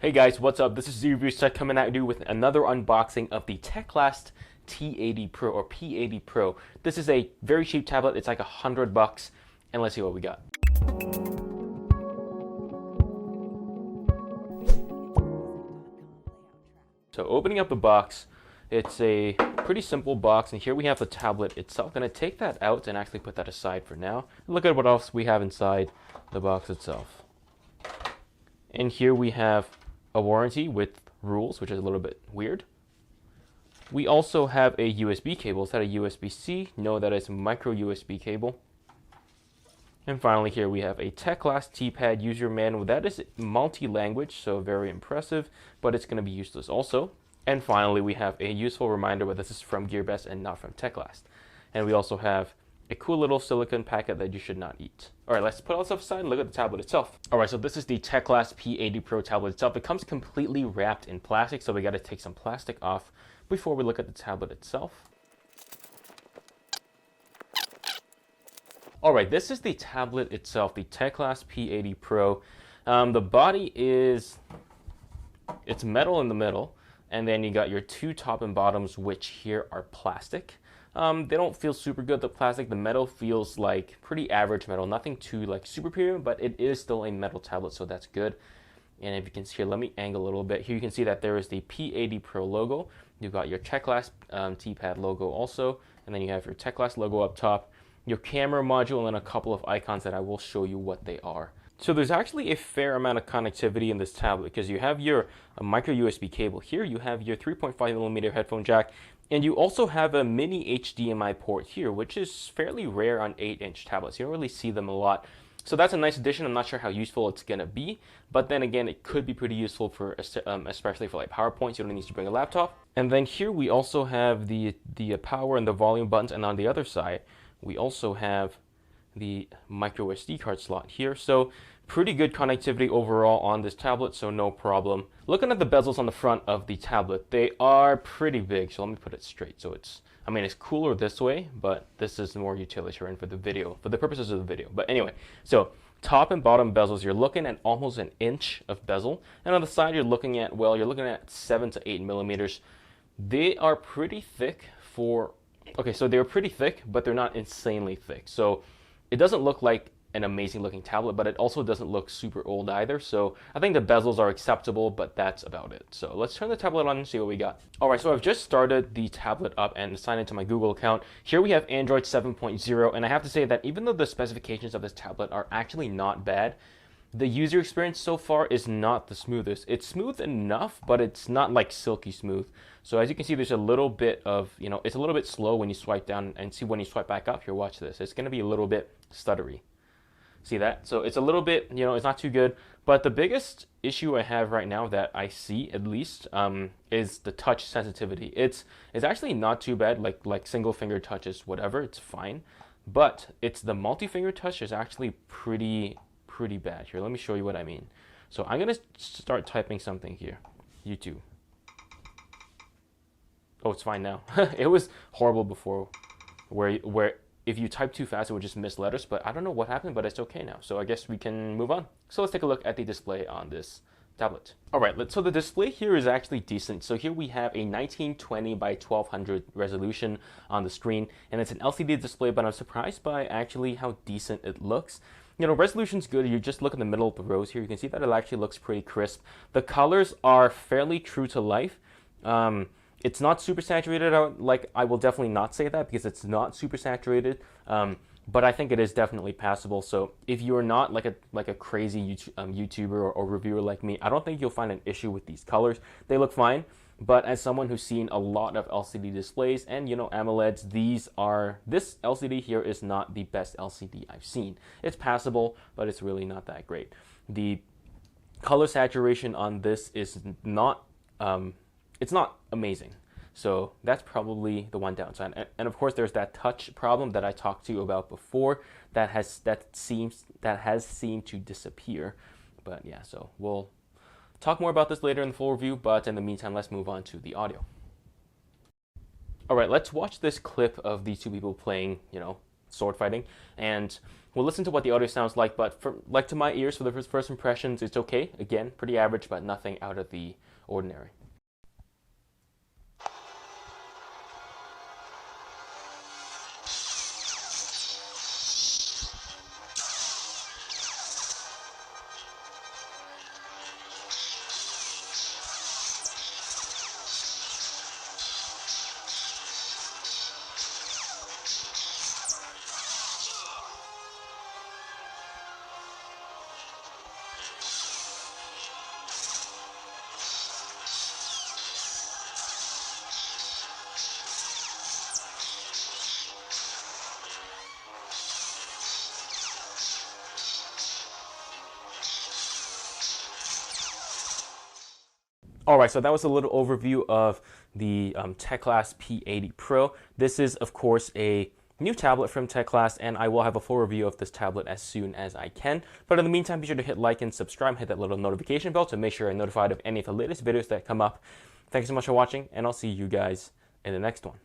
Hey guys, what's up? This is ZReviewsTech coming at you with another unboxing of the Teclast T80 Pro or P80 Pro. This is a very cheap tablet. It's like $100, and let's see what we got. So opening up the box, it's a pretty simple box, and here we have the tablet itself. I'm gonna take that out and actually put that aside for now. Look at what else we have inside the box itself. And here we have a warranty with rules, which is a little bit weird. We also have a USB cable. Is that a USB-C? No, that is a micro USB cable. And finally here we have a Teclast T-pad user manual. That is multi-language, so very impressive, but it's going to be useless also. And finally we have a useful reminder, but this is from GearBest and not from Teclast. And we also have a cool little silicone packet that you should not eat. All right, let's put all this aside and look at the tablet itself. All right, so this is the Teclast P80 Pro tablet itself. It comes completely wrapped in plastic, so we got to take some plastic off before we look at the tablet itself. All right, this is the tablet itself, the Teclast P80 Pro. The body is, it's metal in the middle, and then you got your two top and bottoms, which here are plastic. They don't feel super good, the plastic. The metal feels like pretty average metal, nothing too like super premium, but it is still a metal tablet, so that's good. And if you can see here, let me angle a little bit. Here you can see that there is the P80 Pro logo. You've got your Teclast T-pad logo also, and then you have your Teclast logo up top, your camera module, and then a couple of icons that I will show you what they are. So there's actually a fair amount of connectivity in this tablet because you have your micro USB cable. Here you have your 3.5mm headphone jack, and you also have a mini HDMI port here, which is fairly rare on 8-inch tablets. You don't really see them a lot. So that's a nice addition. I'm not sure how useful it's going to be, but then again, it could be pretty useful for especially for like PowerPoints. You don't need to bring a laptop. And then here we also have the power and the volume buttons, and on the other side, we also have the micro SD card slot here. So pretty good connectivity overall on this tablet, so no problem. Looking at the bezels on the front of the tablet, they are pretty big. So let me put it straight. So it's cooler this way, but this is more utilitarian for the video, for the purposes of the video. But anyway, so top and bottom bezels, you're looking at almost an inch of bezel. And on the side, you're looking at 7 to 8 millimeters. They are pretty thick for, okay, so they're pretty thick, but they're not insanely thick. So it doesn't look like an amazing looking tablet, but it also doesn't look super old either. So I think the bezels are acceptable, but that's about it. So let's turn the tablet on and see what we got. All right, so I've just started the tablet up and signed into my Google account. Here we have Android 7.0, and I have to say that even though the specifications of this tablet are actually not bad, the user experience so far is not the smoothest. It's smooth enough, but it's not like silky smooth. So as you can see, there's a little bit of, it's a little bit slow when you swipe down, and see when you swipe back up here, watch this. It's gonna be a little bit stuttery. See that? So it's a little bit, it's not too good. But the biggest issue I have right now that I see, at least, is the touch sensitivity. It's actually not too bad, like single finger touches, whatever, it's fine. But it's the multi-finger touch is actually pretty bad. Here, let me show you what I mean. So I'm gonna start typing something here. YouTube. Oh, it's fine now. It was horrible before, where if you type too fast, it would just miss letters, but I don't know what happened, but it's okay now. So I guess we can move on. So let's take a look at the display on this tablet. All right, so the display here is actually decent. So here we have a 1920 by 1200 resolution on the screen, and it's an LCD display, but I'm surprised by actually how decent it looks. Resolution's good. You just look in the middle of the rows here. You can see that it actually looks pretty crisp. The colors are fairly true to life. It's not super saturated. Like, I will definitely not say that because it's not super saturated. But I think it is definitely passable. So if you're not like a crazy YouTuber or reviewer like me, I don't think you'll find an issue with these colors. They look fine. But as someone who's seen a lot of LCD displays and AMOLEDs, this LCD here is not the best LCD I've seen. It's passable, but it's really not that great. The color saturation on this is not it's not amazing. So that's probably the one downside. And of course, there's that touch problem that I talked to you about before that has seemed to disappear. But yeah, so we'll talk more about this later in the full review, but in the meantime, let's move on to the audio. All right, let's watch this clip of these two people playing, sword fighting, and we'll listen to what the audio sounds like. But to my ears, for the first impressions, it's okay. Again, pretty average, but nothing out of the ordinary. Alright, so that was a little overview of the Teclast P80 Pro. This is, of course, a new tablet from Teclast, and I will have a full review of this tablet as soon as I can. But in the meantime, be sure to hit like and subscribe, hit that little notification bell to make sure you're notified of any of the latest videos that come up. Thank you so much for watching, and I'll see you guys in the next one.